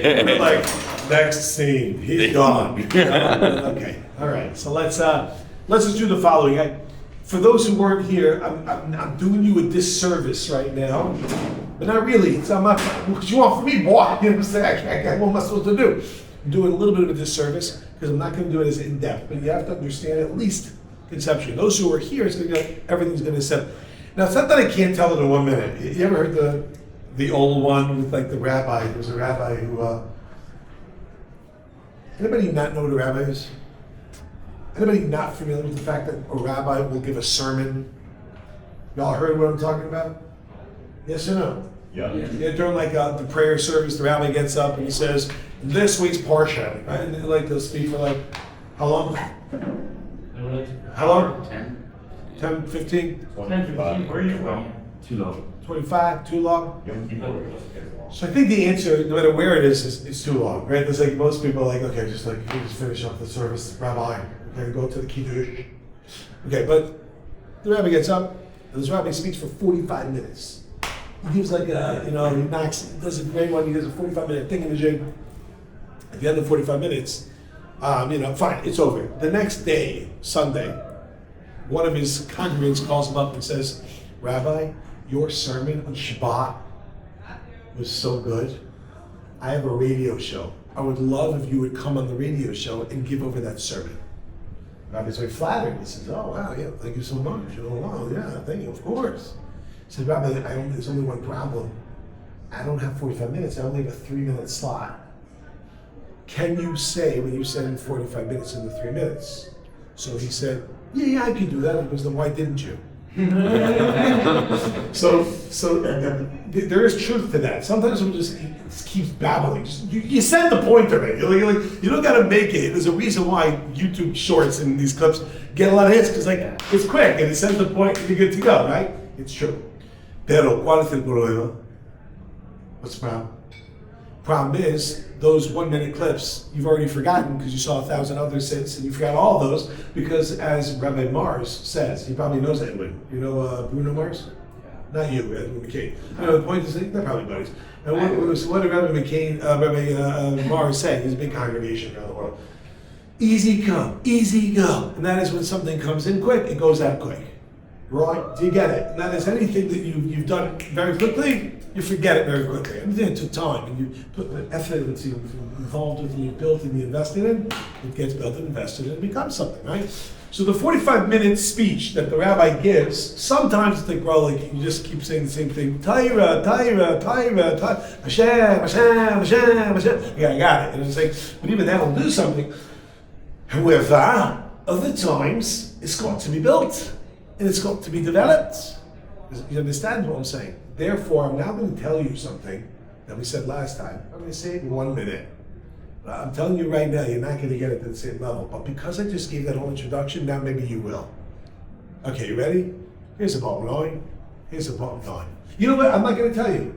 We're like, next scene, he's gone. Okay, all right. So let's just do the following. For those who weren't here, I'm doing you a disservice right now, but not really. So I'm not. What you want from me, boy? You know what I'm saying? What am I supposed to do? I'm doing a little bit of a disservice because I'm not going to do it as in depth. But you have to understand at least conceptually. Those who are here, everything's going to set. Now it's not that I can't tell it in 1 minute. You ever heard the old one with like the rabbi? There was a rabbi who. Anybody not know what a rabbi is? Anybody not familiar with the fact that a rabbi will give a sermon? Y'all heard what I'm talking about? Yes or no? Yeah. During like the prayer service, the rabbi gets up and he says, "This week's parsha," right? And like they'll speak for like how long? How long? 10, 15? 10, 15. Where are you from? Too long. 25? Too long? So I think the answer, no matter where it is too long, right? There's like most people are like, okay, just finish up the service, rabbi. Okay, go to the kiddush. Okay, but the rabbi gets up, and this rabbi speaks for 45 minutes. He gives like a, he does a great one. He does a 45-minute thing in the gym. At the end of 45 minutes, fine, it's over. The next day, Sunday, one of his congregants calls him up and says, "Rabbi, your sermon on Shabbat was so good. I have a radio show. I would love if you would come on the radio show and give over that sermon." Rabbi's very flattered. He says, "Oh, wow, yeah, thank you so much. Oh, wow, yeah, thank you, of course." He said, "Rabbi, there's only one problem. I don't have 45 minutes. I only have a 3-minute slot. Can you say what you said in 45 minutes in the 3 minutes?" So he said, yeah, I can do that. Because then why didn't you? So there is truth to that. Sometimes we just keeps babbling. You said the point of it. You don't got to make it. There's a reason why YouTube shorts and these clips get a lot of hits because it's quick and it says the point and you're good to go, right? It's true. Pero ¿cuál es el problema? What's the problem? Problem is those 1-minute clips you've already forgotten because you saw 1,000 others since and you forgot all of those because as Rabbi Mars says, he probably knows Edwin. You know Bruno Mars? Yeah. Not you, Edwin McCain. The point is they're probably buddies. And what did Rabbi Mars say? He's a big congregation around the world. Easy come, easy go. And that is when something comes in quick, it goes out quick. Right? Do you get it? And that is anything that you've done very quickly, you forget it very quickly. Everything that took time and you put the effort that you've involved with and you built and you invested in, it gets built and invested in and becomes something, right? So the 45-minute speech that the rabbi gives, sometimes it's like, bro, you just keep saying the same thing. Torah, Torah, Torah, Torah, Hashem, Hashem, Hashem, Hashem. Yeah, I got it. And it's like, but even that will do something. However, other times, it's got to be built. And it's got to be developed. You understand what I'm saying? Therefore, I'm now going to tell you something that we said last time. I'm going to say it in 1 minute. I'm telling you right now, you're not going to get it to the same level. But because I just gave that whole introduction, now maybe you will. Okay, you ready? Here's the bottom line. Here's the bottom line. You know what? I'm not going to tell you.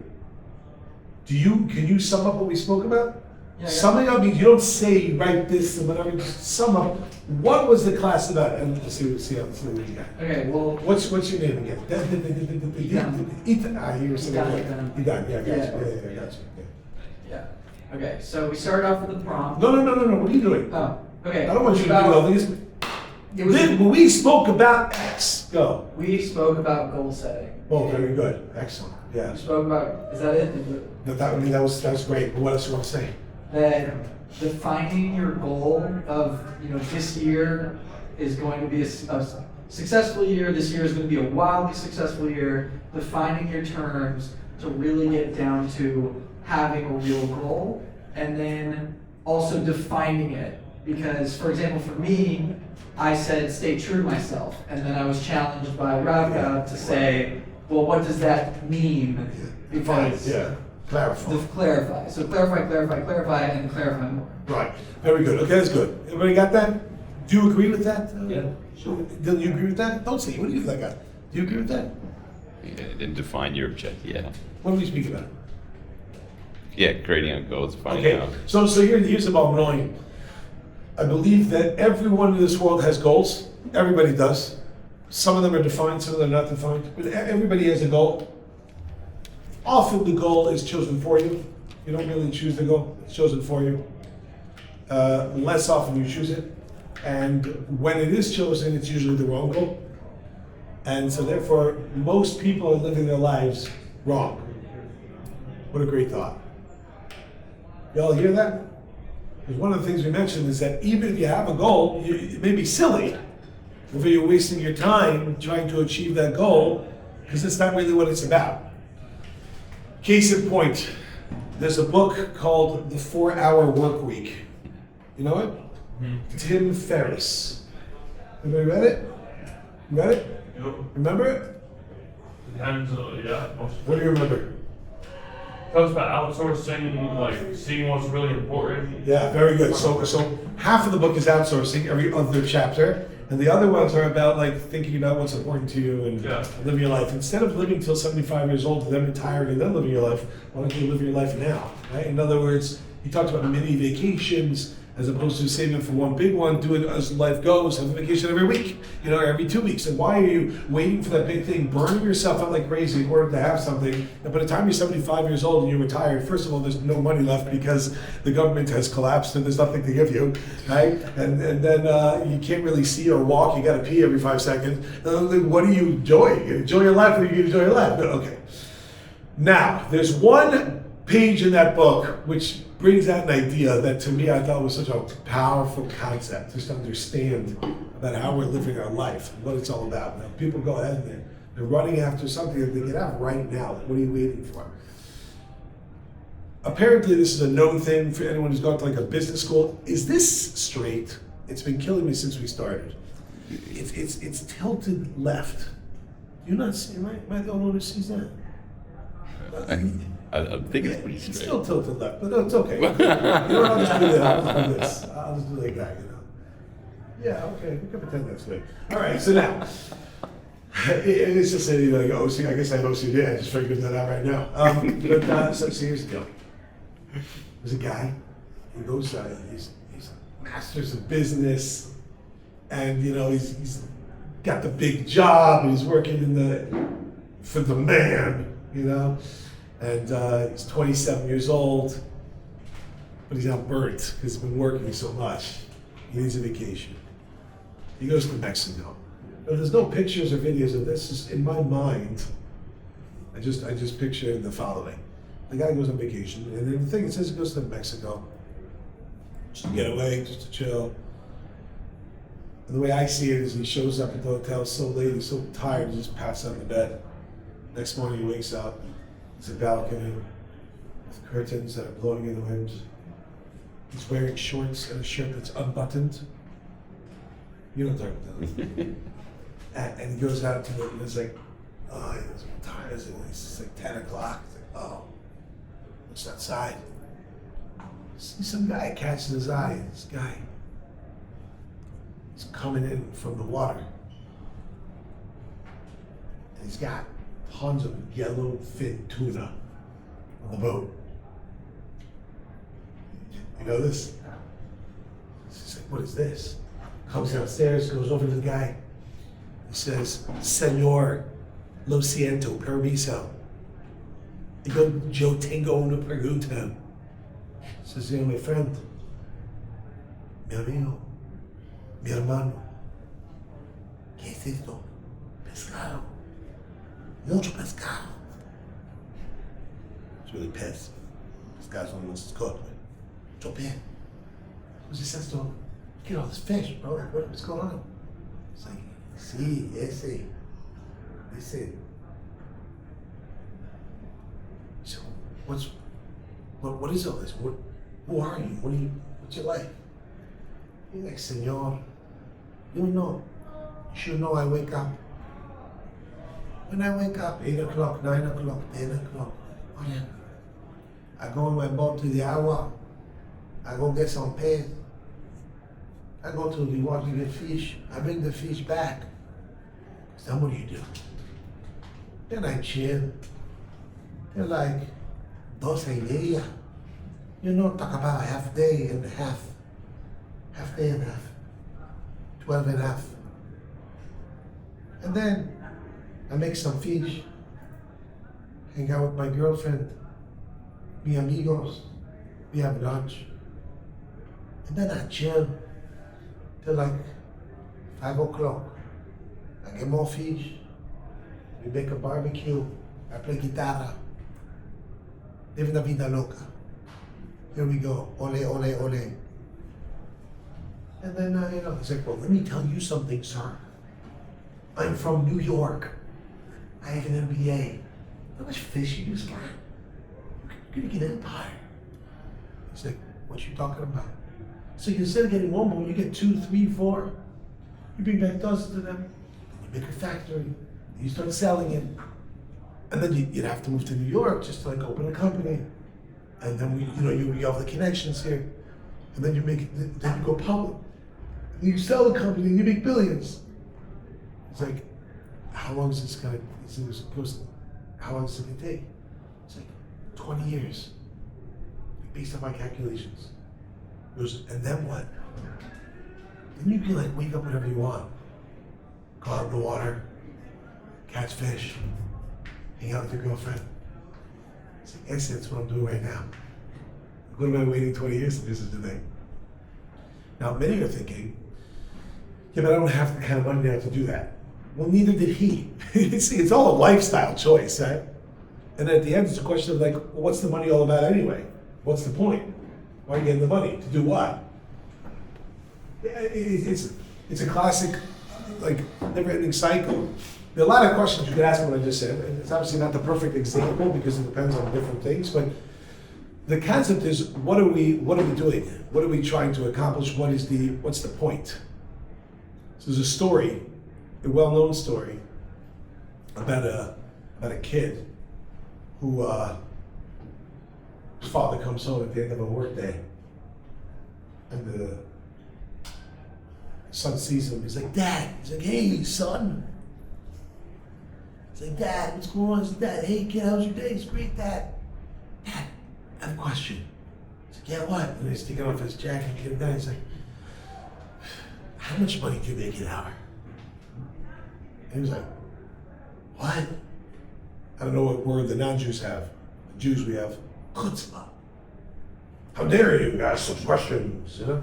Can you sum up what we spoke about? Yeah, summing up means you don't say write this and whatever. Just sum up. What was the class about? And let's see what you got. Okay, well, what's your name again? Ethan. You were saying Ethan. Yeah, gotcha. Yeah. Okay, so we started off with the prompt. No. What are you doing? Oh, okay. I don't want you to do all these. We spoke about X. Go. We spoke about goal setting. Oh, very good. Excellent. Yeah. We spoke about. Is that it? That was great. But what else do you want to say? That defining your goal of, this year is going to be a successful year, this year is going to be a wildly successful year, defining your terms to really get down to having a real goal, and then also defining it. Because, for example, for me, I said stay true to myself, and then I was challenged by Rav Gav to say, well, what does that mean? Because clarify. So clarify, and clarify more. Right. Very good. Okay, that's good. Everybody got that? Do you agree with that? Yeah. Sure. Do you agree with that? Don't say. What do you think, guy? Do you agree with that? Yeah, and define your objective. Yeah. What are we speaking about? Yeah, creating a goal, finding Okay. out. So here's the bottom line. I believe that everyone in this world has goals. Everybody does. Some of them are defined, some of them are not defined. But everybody has a goal. Often the goal is chosen for you. You don't really choose the goal, it's chosen for you. Less often you choose it. And when it is chosen, it's usually the wrong goal. And so therefore, most people are living their lives wrong. What a great thought. Y'all hear that? Because one of the things we mentioned is that even if you have a goal, it may be silly. If you're wasting your time trying to achieve that goal, because it's not really what it's about. Case in point, there's a book called The 4-Hour Work Week. You know it? Mm-hmm. Tim Ferriss. Anybody read it? You read it? Yep. Remember it? Depends, yeah. What do you remember? Talks about outsourcing, like seeing what's really important. Yeah, very good. So half of the book is outsourcing, every other chapter, and the other ones are about like thinking about what's important to you and living your life. Instead of living till 75 years old and then retiring and then living your life, why don't you live your life now? Right? In other words, he talked about mini vacations as opposed to saving for one big one. Do it as life goes. Have a vacation every week, or every 2 weeks. And why are you waiting for that big thing, burning yourself out like crazy in order to have something? And by the time you're 75 years old and you're retired, first of all, there's no money left because the government has collapsed and there's nothing to give you, right? And then you can't really see or walk. You got to pee every 5 seconds. What do you enjoy? You enjoy your life, or you enjoy your life? Okay. Now, there's one page in that book which brings out an idea that to me I thought was such a powerful concept, just to understand about how we're living our life and what it's all about. Now, people go ahead and they're running after something that they can have right now. What are you waiting for? Apparently, this is a known thing for anyone who's gone to like a business school. Is this straight? It's been killing me since we started. It's tilted left. Do you not see? Am I the only one who sees that? I think it's pretty straight. It's still tilted left, but no, it's okay. I'll just do this. I'll just do this. I'll just do like that, Yeah, okay. We can pretend that's good. All right, so now, it's just like OCD. I guess I have OCD. I just figured that out right now. So here's the deal. There's a guy. He goes. He's masters of business, and he's got the big job. And he's working for the man. And he's 27 years old, but he's out burnt because he's been working so much. He needs a vacation. He goes to Mexico. But there's no pictures or videos of this. Just in my mind, I just picture the following. The guy goes on vacation, and then the thing, it says he goes to Mexico, just to get away, just to chill. And the way I see it is he shows up at the hotel so late, he's so tired, he just passes out in the bed. Next morning he wakes up, there's a balcony with curtains that are blowing in the wind. He's wearing shorts and a shirt that's unbuttoned. You know what I'm talking about. And he goes out to it and it's like, oh, he's tired. It's like 10 o'clock. It's like, oh, what's outside? See some guy catches his eye. This guy is coming in from the water. And he's got tons of yellowfin tuna on the boat. You know this? He's like, what is this? Comes downstairs, goes over to the guy. He says, Señor, lo siento, permiso. Yo tengo una pregunta. Says, my friend, mi amigo, mi hermano, ¿qué es esto? Pescado. Mucho pescado. He's really pissed. This guy's one wants to cook. Mucho pez. He says to him, get all this fish, bro. What's going on? It's like, sí, ese. So, what is all this? Who are you? What's your life? He's like, Señor, you should know I wake up. When I wake up, 8 o'clock, 9 o'clock, 10 o'clock, I go in my boat to the agua. I go get some pez. I go to the water to get fish. I bring the fish back. So what do? Then I chill. They're like 12:30. Talk about a half day and a half. Half day and a half. 12 and a half. And then I make some fish. Hang out with my girlfriend. mi amigos, we have lunch. And then I chill till like 5 o'clock. I get more fish. We make a barbecue. I play guitarra. Live la vida loca. Here we go. Ole, ole, ole. And then, he's like, well, let me tell you something, sir. I'm from New York. I have an MBA. How much fish you got? You're gonna get empire. He's like, what you talking about? So instead of getting one bowl, you get 2, 3, 4. You bring back dozens to them. You make a factory. You start selling it. And then you'd have to move to New York just to like open a company. And then you have the connections here. And then then you go public. And you sell the company and you make billions. It's like, how long is this gonna, how long is it gonna take? It's like 20 years. Based on my calculations. He goes, and then what? Then you can like wake up whenever you want. Go out in the water, catch fish, hang out with your girlfriend. It's like, yes, that's what I'm doing right now. What am I waiting 20 years to do such a thing? Now, many are thinking, yeah, but I don't have the kind of money now to do that. Well, neither did he. It's all a lifestyle choice, right? And at the end, it's a question of like, well, what's the money all about anyway? What's the point? Why are you getting the money? To do what? It's a classic, like, never-ending cycle. There are a lot of questions you could ask what I just said. And it's obviously not the perfect example because it depends on different things, but the concept is, what are we doing? What are we trying to accomplish? What's the point? So there's a story, a well-known story about a kid who his father comes home at the end of a work day, and the son sees him. He's like, Dad. He's like, hey, son. He's like, Dad, what's going on? He's like, Dad, hey, kid, how's your day? It's great, Dad. Dad, I have a question. He's like, yeah, what? And he's taking off his jacket, getting down. He's like, how much money do you make an hour? And he was like, what? I don't know what word the non-Jews have. The Jews we have chutzpah. How dare you ask such questions? You know?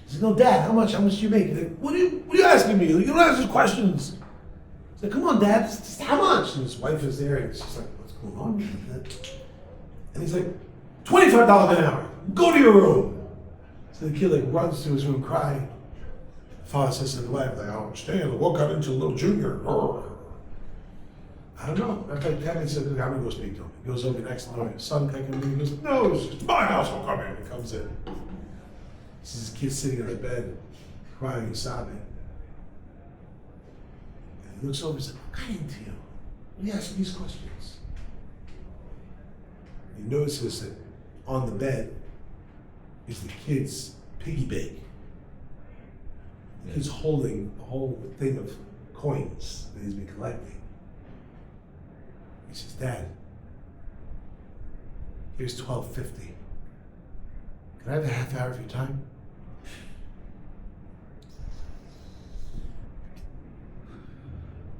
He said, no, Dad, how much do you make? He's like, what are you asking me? You don't ask those questions. He's like, come on, Dad, just how much? And his wife is there, and she's like, what's going on? And he's like, $25 an hour. Go to your room. So the kid like runs to his room crying. The father says to the wife, like, I don't understand. What got into little Junior? I don't know. In fact, Kevin said, I'm gonna go speak to him. He goes over next door. His son comes in. He goes, no, it's just my house. I'll come in. He comes in. He sees his kid sitting on the bed, crying and sobbing. And he looks over and says, what got into you? What are you asking these questions? And he notices that on the bed is the kid's piggy bank. The kid's holding a whole thing of coins that he's been collecting. He says, Dad, here's $12.50. Can I have a half hour of your time?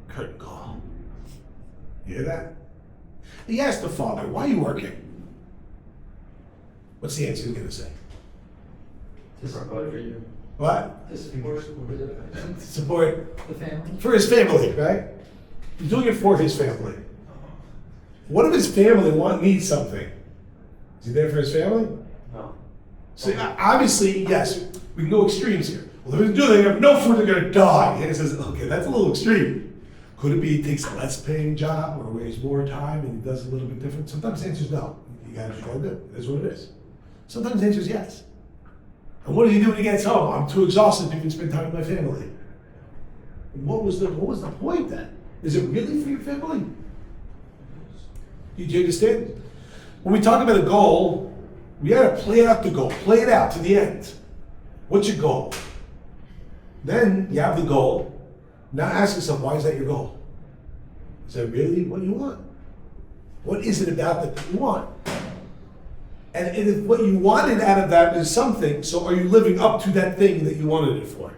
Curtain call. You hear that? He asked the father, why are you working? What's the answer he's going to say? To support you. What? To support To support the family. for his family, right? He's doing it for his family. What if his family needs something? Is he there for his family? No. So obviously, yes, we can go extremes here. Well, if they do, they have no food, they're gonna die. And he says, okay, that's a little extreme. Could it be he takes a less paying job or wastes more time and he does a little bit different? Sometimes the answer is no. You gotta just gotta do it. That's what it is. Sometimes the answer is yes. And what does he do when he gets home? I'm too exhausted to even spend time with my family. What was the point then? Is it really for your family? Do you understand? When we talk about a goal, we gotta play out the goal, play it out to the end. What's your goal? Then you have the goal. Now ask yourself, why is that your goal? Is that really what you want? What is it about that you want? And if what you wanted out of that is something, so are you living up to that thing that you wanted it for?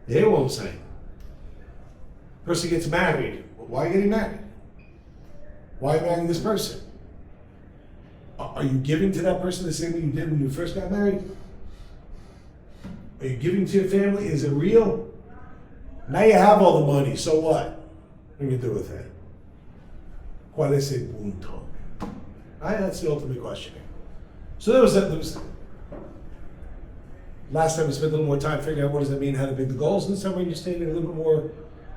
You hear what I'm saying? Person gets married. Well, why are you getting married? Why are you marrying this person? Are you giving to that person the same way you did when you first got married? Are you giving to your family? Is it real? Now you have all the money, so what? What are you going to do with it? ¿Cuál es el punto? Right? That's the ultimate question. So there was last time we spent a little more time figuring out what does that mean, how to make the goals. This time we're just taking a little bit more,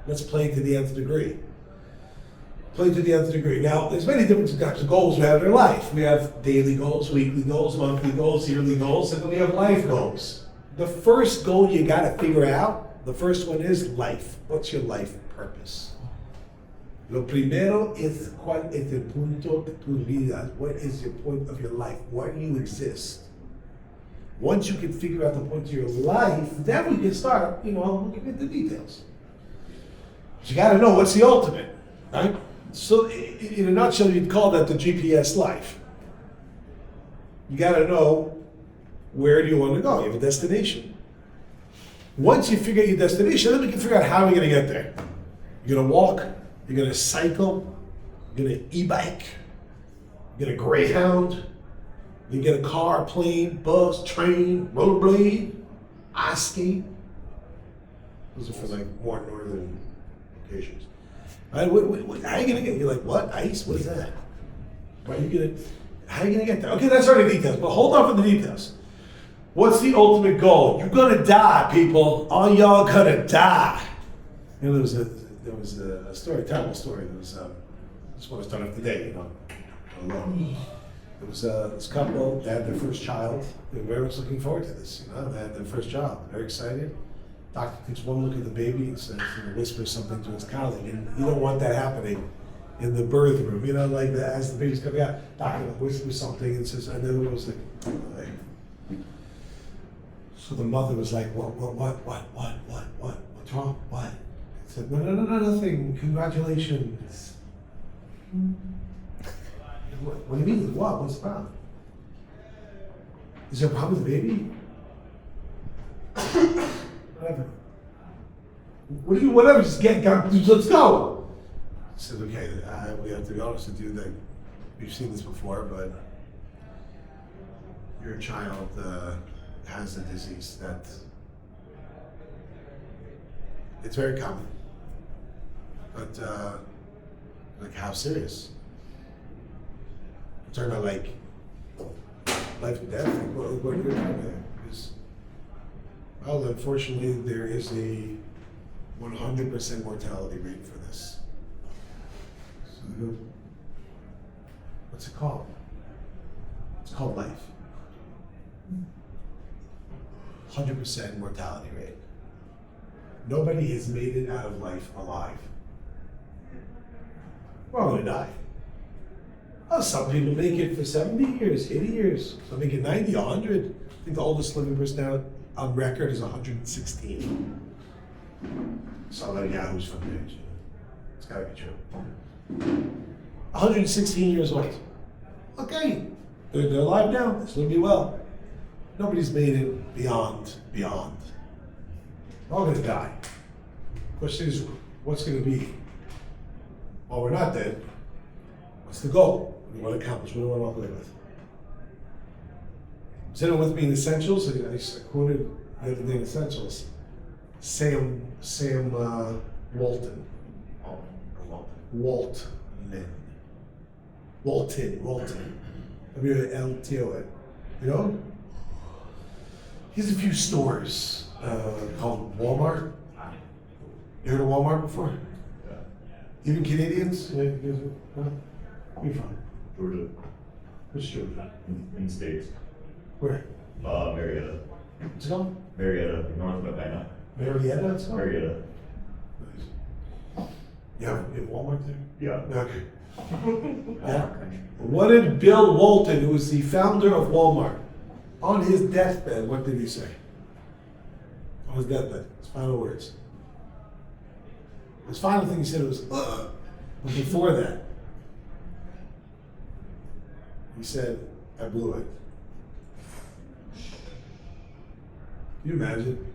let's play to the nth degree. Play to the nth degree. Now, there's many different types of goals we have in our life. We have daily goals, weekly goals, monthly goals, yearly goals, and then we have life goals. The first goal you got to figure out, the first one is life. What's your life purpose? Lo primero es cuál es el punto de tu vida. What is your point of your life? Why do you exist? Once you can figure out the point of your life, then we can start, looking at the details. But you got to know what's the ultimate, right? So, in a nutshell, you'd call that the GPS life. You got to know where do you want to go. You have a destination. Once you figure out your destination, then we can figure out how we're going to get there. You're going to walk. You're going to cycle. You're going to e-bike. You're going to Greyhound. You get a car, plane, bus, train, rollerblade, ice skate. Those are for like more northern locations. All right, how are you gonna get? You're like, what? Ice? What is that? How are you gonna get there? Okay, that's already details, but hold on for the details. What's the ultimate goal? You're gonna die, people. All y'all gonna die. There was a story, terrible story. There was I just want to start off today, There was this couple, they had their first child. They were very much looking forward to this. They had their first child, very excited. Doctor takes one look at the baby and says, whispers something to his colleague. And you don't want that happening in the birth room, like that as the baby's coming out. Doctor whispers something and says, and then it was like. So the mother was like, what's wrong? What? I said, no, nothing. Congratulations. What do you mean? What? What's the problem? Is there a problem with the baby? Whatever. What do you? Whatever. Just let's go. I said, okay. We have to be honest with you that we've seen this before, but your child has a disease that it's very common. But like, how serious? Talking about like life and death. What are you talking about? Well, unfortunately, there is a 100% mortality rate for this. So they go, what's it called? It's called life. 100% mortality rate. Nobody has made it out of life alive. We're all gonna die. Oh, some people make it for 70 years, 80 years. Some make it 90, 100. I think the oldest living person now on record is 116. Somebody who's from the age. It's gotta be true. 116 years old. Okay, they're alive now. They're still be well. Nobody's made it beyond. We're all gonna die. Question is, what's gonna be? Well, we're not dead. What's the goal? What do you want to accomplish? What do you want to walk away with? Is anyone with me in Essentials? I quoted the other day in Essentials. Sam Walton. Walton. W-L-T-O-N. You know? He has a few stores called Walmart. You heard of Walmart before? Yeah. Even Canadians? Yeah, where are you from? Georgia. Which Georgia? In the States. Where? Marietta. What's it called? Marietta, north of Atlanta. Marietta, it's called? Marietta. Nice. Yeah, in Walmart there? Yeah. Okay. Yeah. What did Bill Walton, who was the founder of Walmart, on his deathbed, what did he say? On his deathbed, his final words. His final thing he said was, ugh. But before that, he said, I blew it. Can you imagine?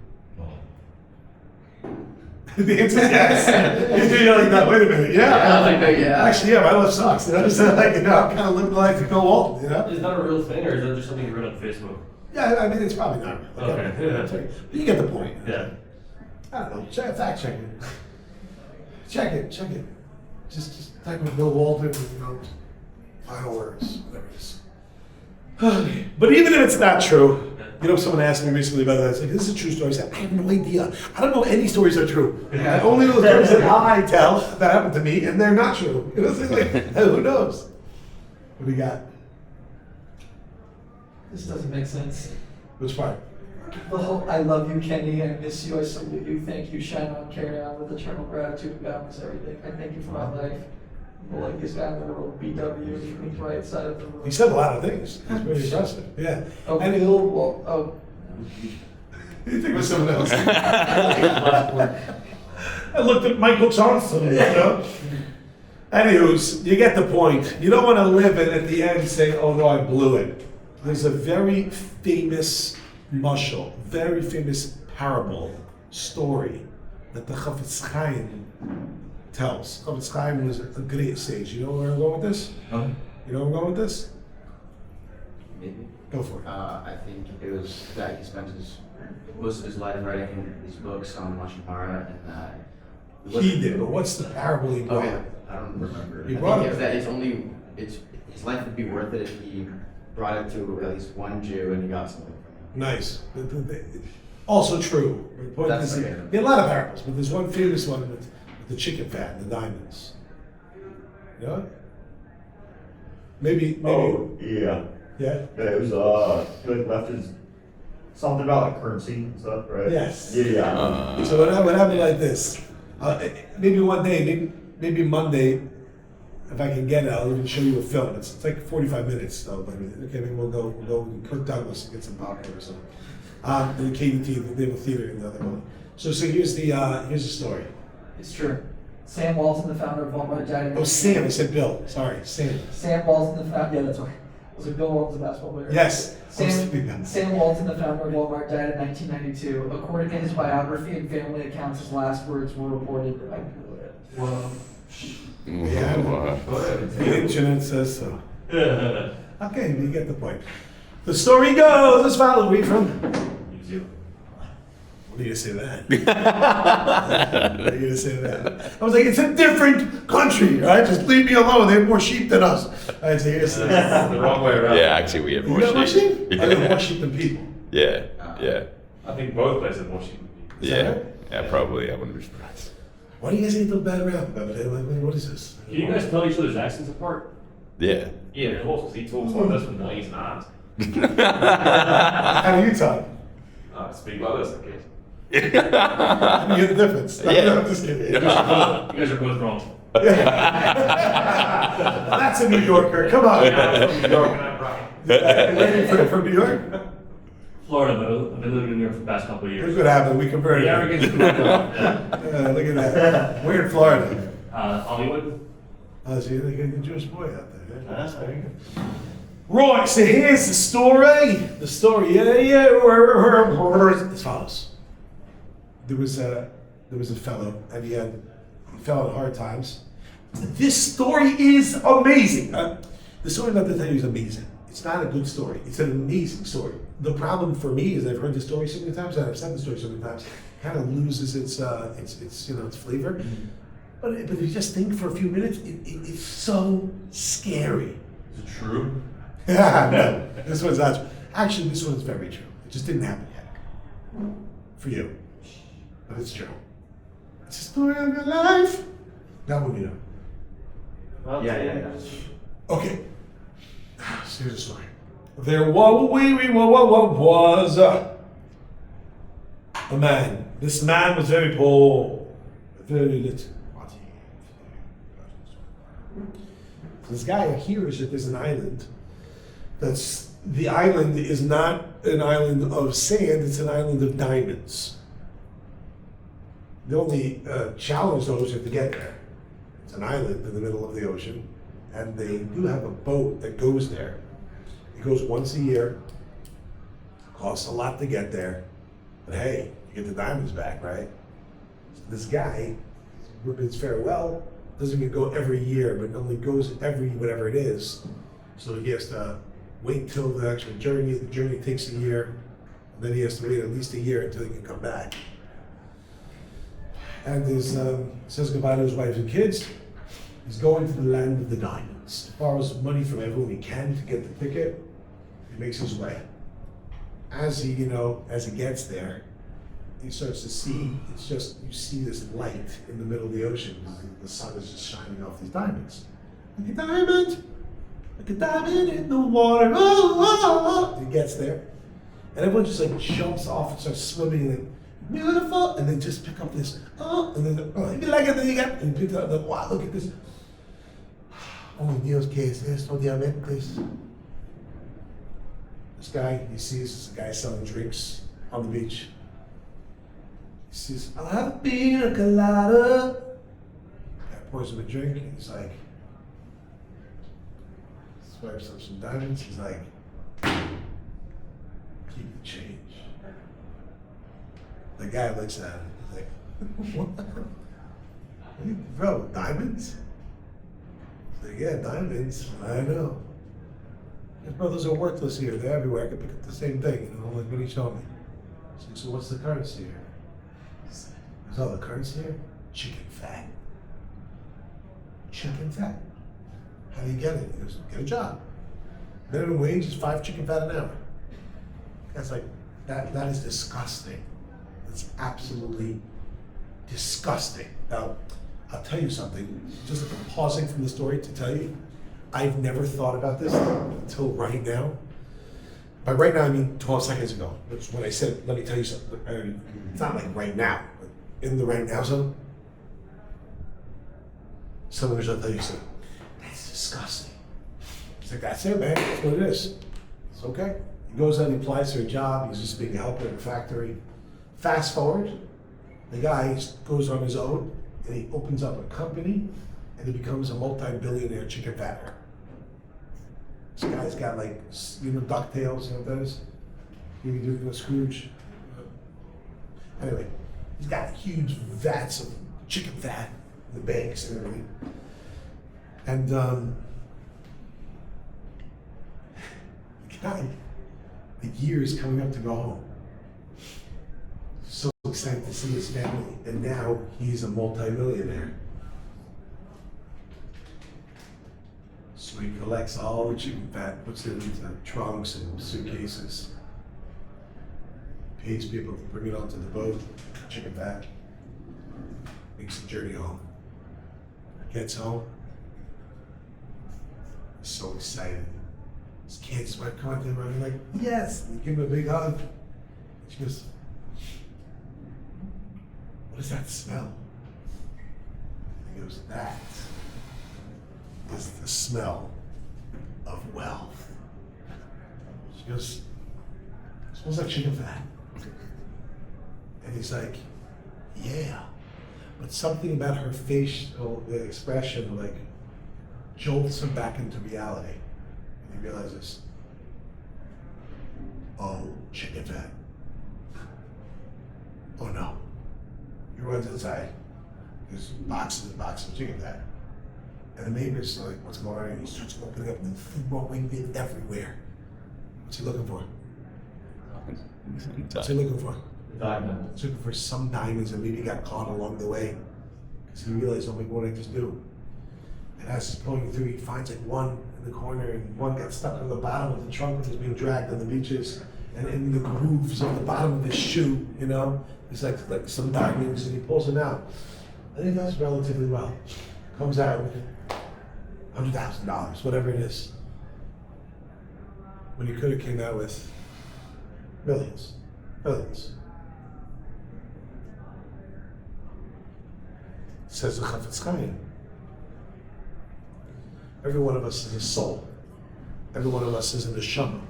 The answer is yes. You're like, no, wait a minute. Yeah. Yeah. Actually, yeah, my life sucks. You know, so like, I'm kind of living life to go Walton, you know? Is that a real thing, or is that just something you read on Facebook? Yeah, I mean, it's probably not real. Okay. But you get the point. Yeah. I don't know. Fact check it. Check it. Just type in Bill Walton, final words, whatever it is. But even if it's not true, someone asked me recently about that. It's like, this is a true story. I said, I have no idea. I don't know any stories are true. I only know the stories that I tell that happened to me, and they're not true. It's like, who knows? What do you got? This doesn't make sense. Which part? The whole I love you, Kenny, I miss you, I salute you, thank you, shine on, carry on with eternal gratitude and balance everything. I thank you for my life. The luckiest guy in the world, BW, he's right side of the room. He said a lot of things. It's pretty impressive. Yeah. Oh, And Bill, well, oh. you think it was someone else? I looked at Michael Johnson, Anywho's, you get the point. You don't want to live it at the end saying, oh no, I blew it. There's a very famous mashal, very famous parable, story that the Chafetz Chaim tells. Chafetz Chaim was a great sage. You know where I'm going with this? Huh? You know where I'm going with this? Maybe. Go for it. I think it was that he spent most of his life writing these books on Lashon Hara, and He did, but what's the parable he brought? Okay, I don't remember. He I brought think it. it was that his life would be worth it if he brought it to at least one Jew and he got something from him. Nice. Also true. The point That's is, okay. there are a lot of parables, but there's one famous one with the chicken fat and the diamonds. You know? Maybe. Oh, yeah. Yeah? It was, he like left his, something about like currency and stuff, right? Yes. Yeah. So what happened like this? Maybe one day, maybe Monday, if I can get it, I'll even show you a film. It's like 45 minutes though. But okay, maybe we'll go to Kirk Douglas and get some popcorn or something. In the KDT, the Naval Theater in the other building. So here's the story. It's true. Sam Walton, the founder of Walmart, died in Oh, Sam. I said Bill. Sorry, Sam. Sam Walton, the founder. Yeah, that's right. Was it Bill Walton's a basketball player? Yes. Sam Walton, the founder of Walmart, died in 1992. According to his biography and family accounts, his last words were reported. Whoa. Yeah. The internet says so. Okay, you get the point. The story goes as follows. Where are you from? New Zealand. What are you gonna say to that? What are you gonna say to that? I was like, it's a different country, right? Just leave me alone. They have more sheep than us. All right, so here's The wrong way around. Yeah, actually, we have You more got more sheep? sheep. I got more sheep than people. Yeah, yeah, I think both places have more sheep than people. Is that yeah, right? yeah. Probably, I wouldn't be surprised. Why do you guys hate to bad rap about it? Like, what is this? Can you guys tell each other's accents apart? Yeah. Yeah, of course. He talks like this when he's not. How do you talk? I speak like this, I guess. How do you get the difference? Yeah. I'm just kidding. You guys are both wrong. That's a New Yorker. Come on. Yeah, I'm from New York and I'm right. From New York? Florida, but I've been living in New York for the past couple of Look years. what happened. We converted. The arrogance is going down. Yeah. Look at that. We're in Florida. Hollywood. Oh, so you're like a Jewish boy out there. Right, so here's the story. The story, as follows. There was a fellow, and he fell in hard times. This story is amazing. The story I'm about to tell you is amazing. It's not a good story. It's an amazing story. The problem for me is I've heard the story so many times, and I've said the story so many times, it kind of loses its flavor. But if you just think for a few minutes, it's so scary. Is it true? Yeah, no, this one's not true. Actually, this one's very true. It just didn't happen yet. For you. But it's true. It's a story of your life. That one you know. Well, Yeah. Okay. So here's the story. There was a man. This man was very poor. Very little. This guy hears that there's an island. The island is not an island of sand, it's an island of diamonds. The only challenge though is you have to get there. It's an island in the middle of the ocean, and they do have a boat that goes there. It goes once a year, costs a lot to get there, but hey, you get the diamonds back, right? So this guy, bids farewell, doesn't even go every year, but only goes every whatever it is. So he has to wait till the actual journey. The journey takes a year, and then he has to wait at least a year until he can come back. And says goodbye to his wife and kids. He's going to the land of the diamonds. He borrows money from everyone he can to get the ticket. He makes his way. As he gets there, he starts to see, you see this light in the middle of the ocean. The sun is just shining off these diamonds. Like a diamond! Like a diamond in the water. Oh, oh, oh. He gets there. And everyone just like jumps off and starts swimming and beautiful. And they just pick up this, and then, you like it, then you got, and pick up the, wow, look at this. Oh, Dios, ¿qué es esto, diamantes? This guy, he sees this guy selling drinks on the beach. He says, I'll have a pina colada. Guy pours him a drink, and he's like, swipes up some diamonds. He's like, keep the change. The guy looks at him. He's like, what? Bro, diamonds? He's like, yeah, diamonds. I know. His brothers are worthless here. They're everywhere. I could pick up the same thing, like what he showed me. So what's the currency here? There's all the currency here? Chicken fat. Chicken fat. How do you get it? He goes, get a job. Minimum wage is 5 chicken fat an hour. That's like, that is disgusting. It's absolutely disgusting. Now, I'll tell you something, just pausing from the story to tell you, I've never thought about this until right now. By right now, I mean 12 seconds ago. Which when I said, let me tell you something, it's not like right now, but in the right now zone. Someone was going to tell you something. That's disgusting. It's like, that's it, man. That's what it is. It's okay. He goes out and applies for a job. He's just being a helper in a factory. Fast forward, the guy goes on his own and he opens up a company and he becomes a multi-billionaire chicken fatter. This guy's got like, DuckTales, you know what that is? You can do Scrooge. Anyway, he's got huge vats of chicken fat in the banks and everything. And the guy, the year is coming up to go home. So excited to see his family, and now he's a multi-millionaire. So he collects all the chicken fat, puts it into trunks and suitcases, pays people to bring it onto the boat, chicken fat, makes the journey home. Gets home, he's so excited. His kids might come up to him and like, yes, and give him a big hug. She goes, what does that smell? And he goes, that is the smell of wealth. She goes, it smells like chicken fat. And he's like, yeah. But something about her facial expression like jolts him back into reality. And he realizes, oh, chicken fat. Oh no. He runs inside. There's boxes and boxes of chicken fat. And the neighbor's like, what's going on? And he starts opening up and throwing it everywhere. What's he looking for? What's he looking for? Diamond. He's looking for some diamonds that maybe got caught along the way. Because he realized, oh my God, what did I just do? And as he's going through, he finds like one in the corner, and one got stuck on the bottom of the trunk that was being dragged on the beaches. And in the grooves of the bottom of his shoe, there's like some diamonds, and he pulls them out. And he does relatively well. Comes out with $100,000, whatever it is. When he could have came out with millions, billions. Says the Chafetz Chaim. Every one of us is a soul. Every one of us is a neshama.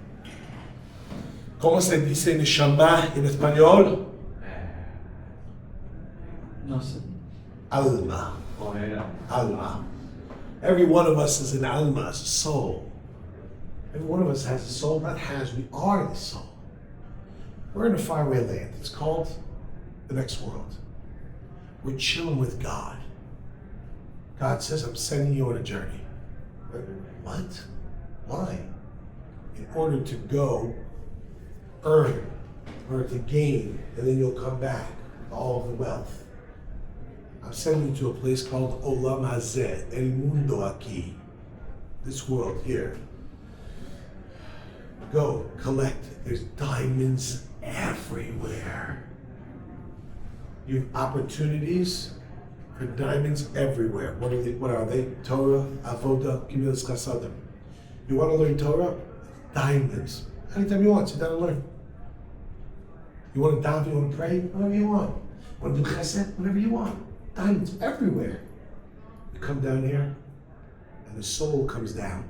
¿Cómo se dice neshama en español? No sé. Alma. Oh, yeah. Alma. Every one of us is an alma, is a soul. Every one of us has a soul, not has, we are the soul. We're in a faraway land. It's called the next world. We're chilling with God. God says, I'm sending you on a journey. What? Why? In order to go, earn, in order to gain, and then you'll come back with all of the wealth. I'm sending you to a place called Olam Hazeh, El Mundo Aquí. This world here. Go, collect. There's diamonds everywhere. You have opportunities for diamonds everywhere. What are they? Torah, Avoda, Gemilas Chasadim. You want to learn Torah? Diamonds. Anytime you want, sit down and learn. You want to dive, you want to pray? Whatever you want. You want to do chesed? Whatever you want. Diamonds everywhere. You come down here, and the soul comes down.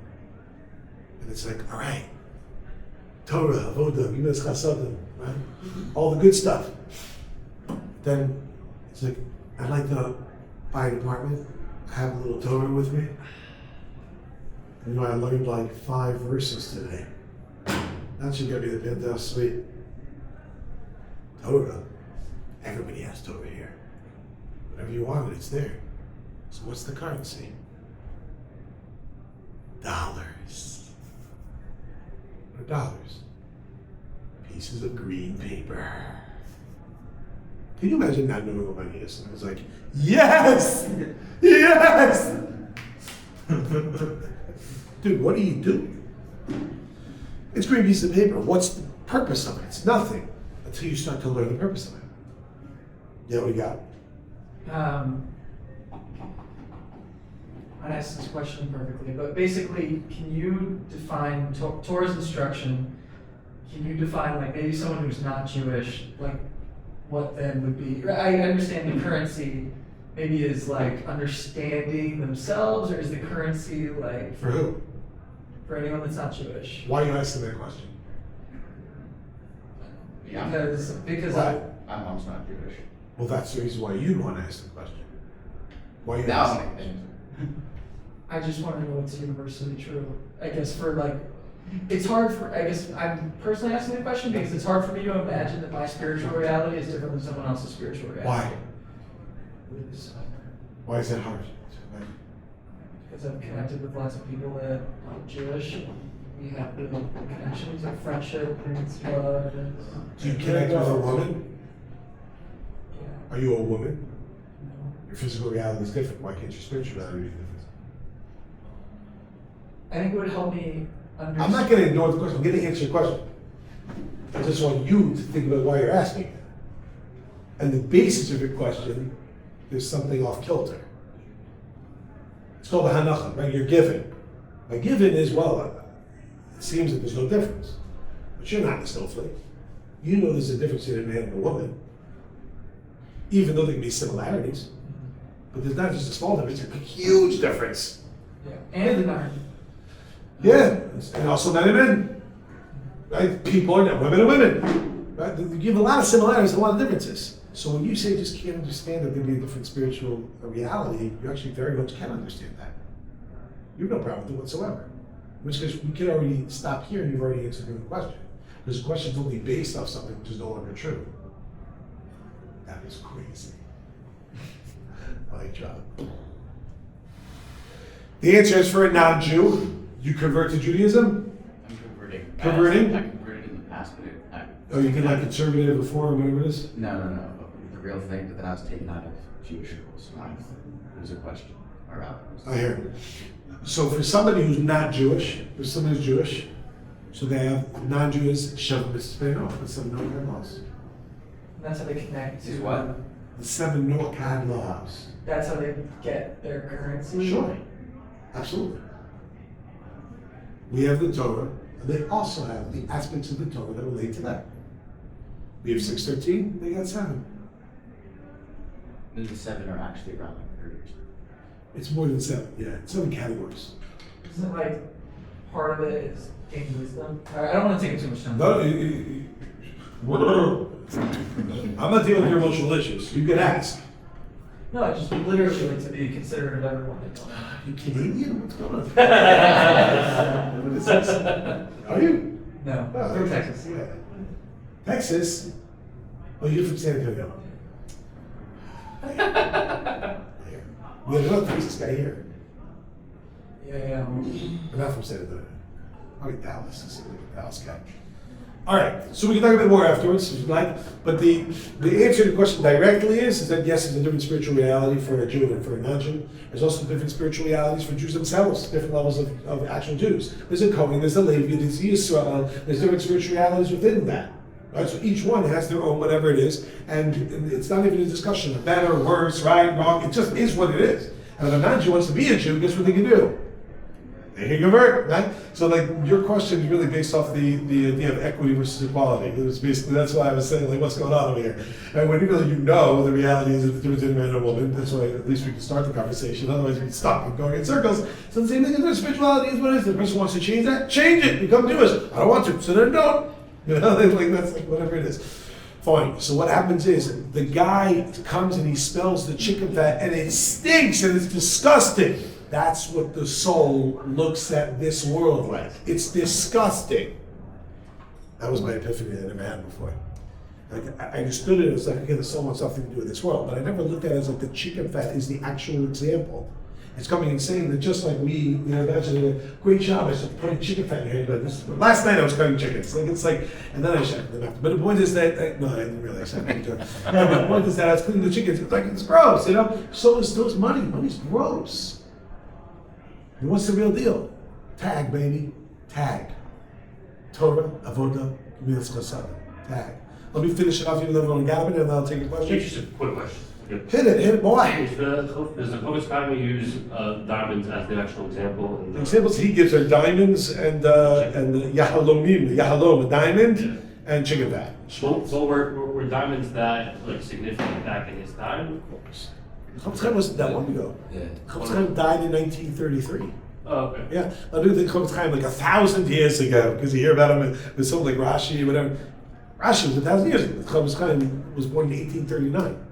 And it's like, all right, Torah, Avoda, Gemilas Chasadim, right? All the good stuff. Then it's like, I'd like to buy an apartment, have a little Torah with me. You know, I learned like 5 verses today. That should get me the penthouse suite. Torah. Everybody has Torah here. Whatever you want, it's there. So what's the currency? Dollars. What are dollars? Pieces of green paper. Can you imagine not knowing what money is? And I was like, yes! Yes! Dude, what do you do? It's green piece of paper. What's the purpose of it? It's nothing until you start to learn the purpose of it. Yeah, what do you got? I asked this question perfectly, but basically, can you define Torah's instruction? Can you define, like, maybe someone who's not Jewish, like, what then would be? I understand the currency maybe is like understanding themselves, or is the currency like For who? for anyone that's not Jewish? Why are you asking that question? Yeah. Because Why? My mom's not Jewish. Well, that's the reason why you'd want to ask the question. Why you Now asking? I'm like, I just want to know what's universally true. I guess for like, it's hard for, I guess I'm personally asking the question because it's hard for me to imagine that my spiritual reality is different than someone else's spiritual reality. Why? Why is that hard? Because I've connected with lots of people that are Jewish. We have the connections of friendship and love. Do you connect with a woman? Yeah. Are you a woman? No. Your physical reality is different. Why can't your spiritual reality be different? I think it would help me understand. I'm not going to ignore the question. I'm going to answer your question. I just want you to think about why you're asking it. And the basis of your question, there's something off kilter. It's called a hanacha, right? You're given. My given is, well, it seems that there's no difference. But you're not a snowflake. You know there's a difference between a man and a woman. Even though there can be similarities. But there's not just a small difference, there's a huge difference. Yeah. And the nine. Yeah, and also men and men. Right? People are women and women. Right? You have a lot of similarities, a lot of differences. So when you say you just can't understand that there can be a different spiritual reality, you actually very much can understand that. You have no problem with it whatsoever. In which case, we can already stop here and you've already answered the question. Because the question is only based off something which is no longer true. That is crazy. My job. The answer is for a non-Jew. You convert to Judaism? I'm converting. Converting? I converted in the past, but Oh, you can like conservative reform, whatever it is? No. The real thing, but then I was taken out of Jewish schools. So it was a question around. I hear. So for somebody who's not Jewish, for somebody who's Jewish, so they have non-Jews, Shabbat Mitzvah, the 7 Noach laws. And that's how they connect to Is what? The 7 Noach laws. That's how they get their currency. Sure. Absolutely. We have the Torah, and they also have the aspects of the Torah that relate to that. We have 613, they got 7. Then the 7 are actually around like 30 or something. It's more than 7, yeah. 7 categories. Isn't it like part of it is gaining wisdom? I don't want to take too much time. No, I'm not dealing with your emotional issues. You can ask. No, I just literally like to be considerate of everyone. You Canadian? What's going on? Are you? No, Oh, from Texas. Yeah. Texas? Oh, you're from San Antonio. We have another this guy here. Yeah. Enough from saying that. All right, Dallas. Let's see what the Dallas catch. All right, so we can talk a bit more afterwards if you'd like. But the answer to the question directly is that yes, there's a different spiritual reality for a Jew and for a non-Jew. There's also different spiritual realities for Jews themselves, different levels of actual Jews. There's a Kohen, there's a Levi, there's a Yisrael, there's different spiritual realities within that. Right? So each one has their own whatever it is, and it's not even a discussion of better, worse, right, wrong. It just is what it is. And if a non-Jew wants to be a Jew, guess what they can do? They can convert, right? So like your question is really based off the idea of equity versus equality. It was basically, that's why I was saying like what's going on over here. And when you know the reality is that the difference between a man and a woman, that's why at least we can start the conversation. Otherwise we'd stop going in circles. So the same thing with spirituality is what it is. The person wants to change that, change it, become Jewish. I don't want to, so then don't. You know, like that's like whatever it is. Fine. So what happens is the guy comes and he smells the chicken fat and it stinks and it's disgusting. That's what the soul looks at this world like. It's disgusting. That was my epiphany that I never had before. Like, I understood it as like, okay, the soul wants nothing to do with this world, but I never looked at it as like the chicken fat is the actual example. It's coming and saying that just like we, imagine a great job, I said, putting chicken fat in your head, but last night I was cutting chickens. It's like, and then I checked them after. But the point is that, no, I didn't realize that. No, but the point is that I was cleaning the chickens. It's like, it's gross, So is money. Money's gross. And what's the real deal? Tag, baby. Tag. Torah, Avodah, Mitzvah, Tag. Let me finish it off, even though we're on Gavin, and then I'll take a question. Just a quick question. Hit it, boy. Is the Kovetz Chaim use diamonds as the actual example? The examples he gives are diamonds and yahalomim, yahalom, a diamond, and chicken fat. So were diamonds that like significant back in his time? Kovetz Chaim wasn't that long ago. Yeah. Kovetz Chaim died in 1933. Oh, okay. Yeah, I do think Kovetz Chaim like 1,000 years ago, because you hear about him with something like Rashi or whatever. Rashi was 1,000 years ago. Kovetz Chaim was born in 1839.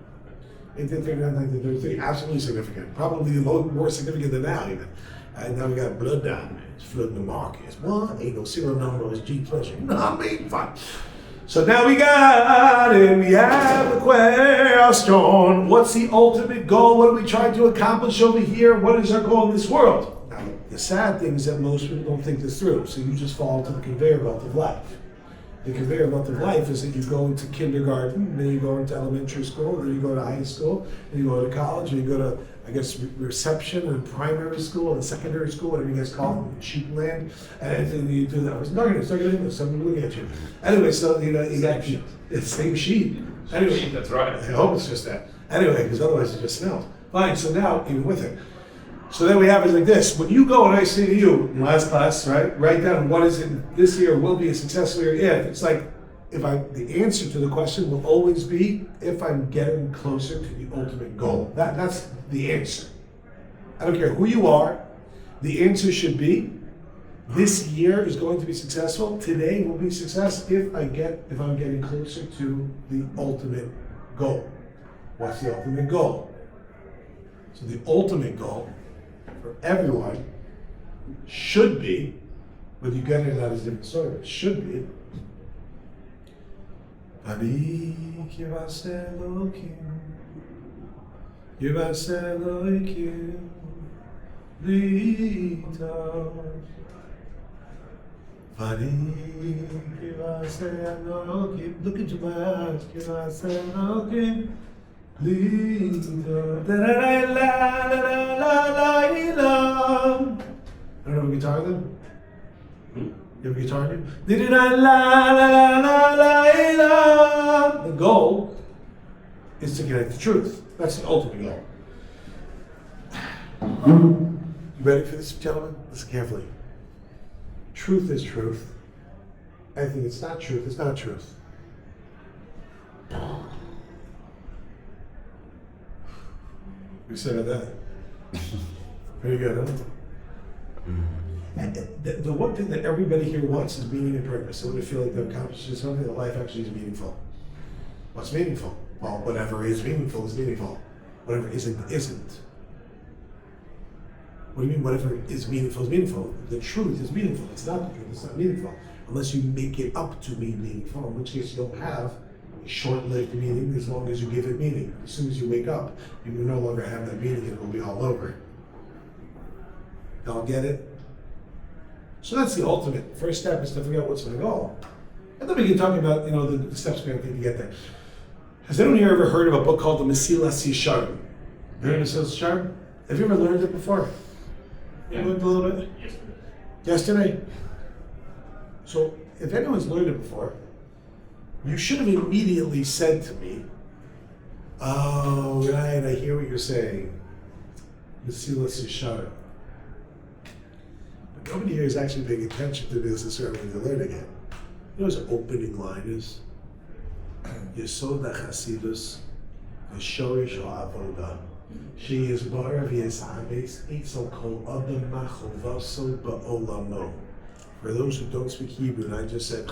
1839, 1933, absolutely significant. Probably more significant than now, even. And now we got blood diamonds, flooding the markets. What? Ain't no serial number, it's G pleasure. You know what I mean? Fine. So now we got it. We have the question. What's the ultimate goal? What are we trying to accomplish over here? What is our goal in this world? Now, the sad thing is that most people don't think this through. So you just fall into the conveyor belt of life. The conveyor belt of life is that you go into kindergarten, then you go into elementary school, then you go to high school, then you go to college, then you go to, I guess, reception and primary school and secondary school, whatever you guys call it, sheep land, and then you do that. It's not going to English, somebody looking at you. Anyway, so you got it's same sheep. Anyway, That's right. I hope it's just that. Anyway, because otherwise it just smells. Fine, so now, even with it. So then we have it like this. When you go and I say to you in last class, right, write down what is it this year will be a successful year if. It's like, the answer to the question will always be if I'm getting closer to the ultimate goal. That's the answer. I don't care who you are, the answer should be, this year is going to be successful, today will be success if I'm getting closer to the ultimate goal. What's the ultimate goal? So the ultimate goal for everyone should be, but you get it out as a different story, it should be look into my eyes, I don't have a guitar then? You have a guitar then? The goal is to get at the truth. That's the ultimate goal. You ready for this, gentlemen? Listen carefully. Truth is truth. Anything that's not truth is not truth. We said that. Pretty good, huh? And the one thing that everybody here wants is meaning and purpose. They want to feel like they're accomplishing something, that life actually is meaningful. What's meaningful? Well, whatever is meaningful is meaningful. Whatever isn't, isn't. What do you mean whatever is meaningful is meaningful? The truth is meaningful. It's not the truth, it's not meaningful. Unless you make it up to be meaningful, in which case you don't have a short-lived meaning as long as you give it meaning. As soon as you wake up, you will no longer have that meaning, it will be all over. Y'all get it? So that's the ultimate. First step is to figure out what's my goal. And then we can talk about, the steps we're going to take to get there. Has anyone here ever heard of a book called the Mesilas Yesharim? Heard of Mesilas Yesharim? Have you ever learned it before? You learned a little bit? Yesterday? So, if anyone's learned it before, you should have immediately said to me, oh, right, I hear what you're saying. Mesilas Yesharim. But nobody here is actually paying attention to this necessarily when they're learning it. You know what his opening line is? Yesod HaChasidus, V'shorish HaAvoda, She'ez Bar V'yeshabes, Eitzel Kol Adam Machovaso Ba'olamo. For those who don't speak Hebrew, and I just said,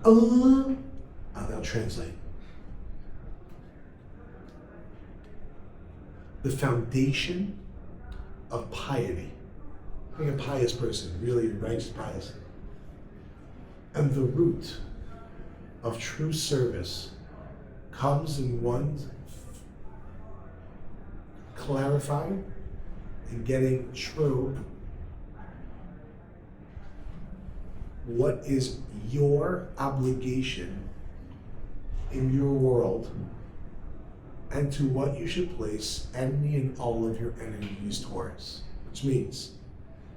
I'll now translate. The foundation of piety. Being a pious person, really righteous, pious. And the root of true service comes in one clarifying and getting true what is your obligation in your world and to what you should place any and all of your energies towards. Which means,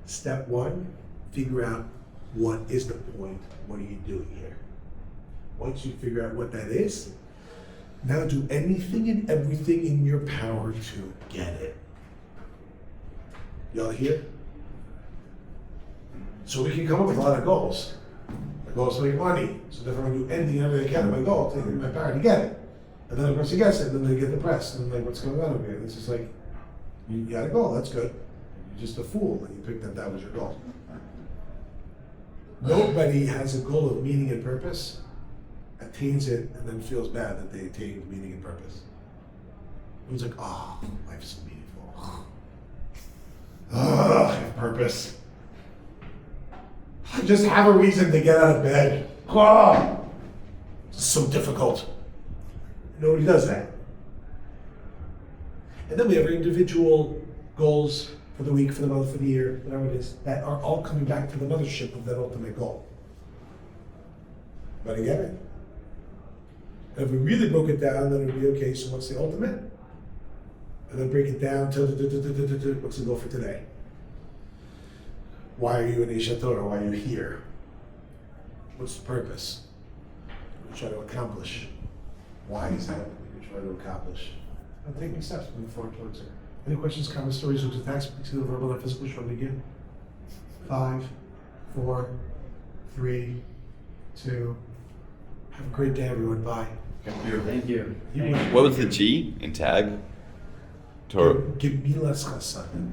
step one, figure out what is the point, what are you doing here? Once you figure out what that is, now do anything and everything in your power to get it. Y'all here? So we can come up with a lot of goals. My goal is to make money. So therefore I'm going to do anything and everything I can. My goal, taking my power to get it. And then the person gets it, and then they get depressed. And like, what's going on over here? And it's just like, you got a goal, that's good. You're just a fool when you picked that was your goal. Nobody has a goal of meaning and purpose, attains it, and then feels bad that they attained meaning and purpose. It was like, oh, life's so meaningful. Oh, I have purpose. I just have a reason to get out of bed. Oh, it's so difficult. Nobody does that. And then we have our individual goals for the week, for the month, for the year, whatever it is, that are all coming back to the mothership of that ultimate goal. But I get it. And if we really broke it down, then it would be, okay, so what's the ultimate? And then break it down to what's the goal for today? Why are you in Aish HaTorah? Why are you here? What's the purpose? What are you trying to accomplish? Why is that what you're trying to accomplish? And taking steps moving forward towards it. Any questions, comments, stories, or attacks, to the verbal and physical shall begin. 5, 4, 3, 2. Have a great day, everyone. Bye. Thank you. What was the G in tag? Torah. Gemilas Chassadim.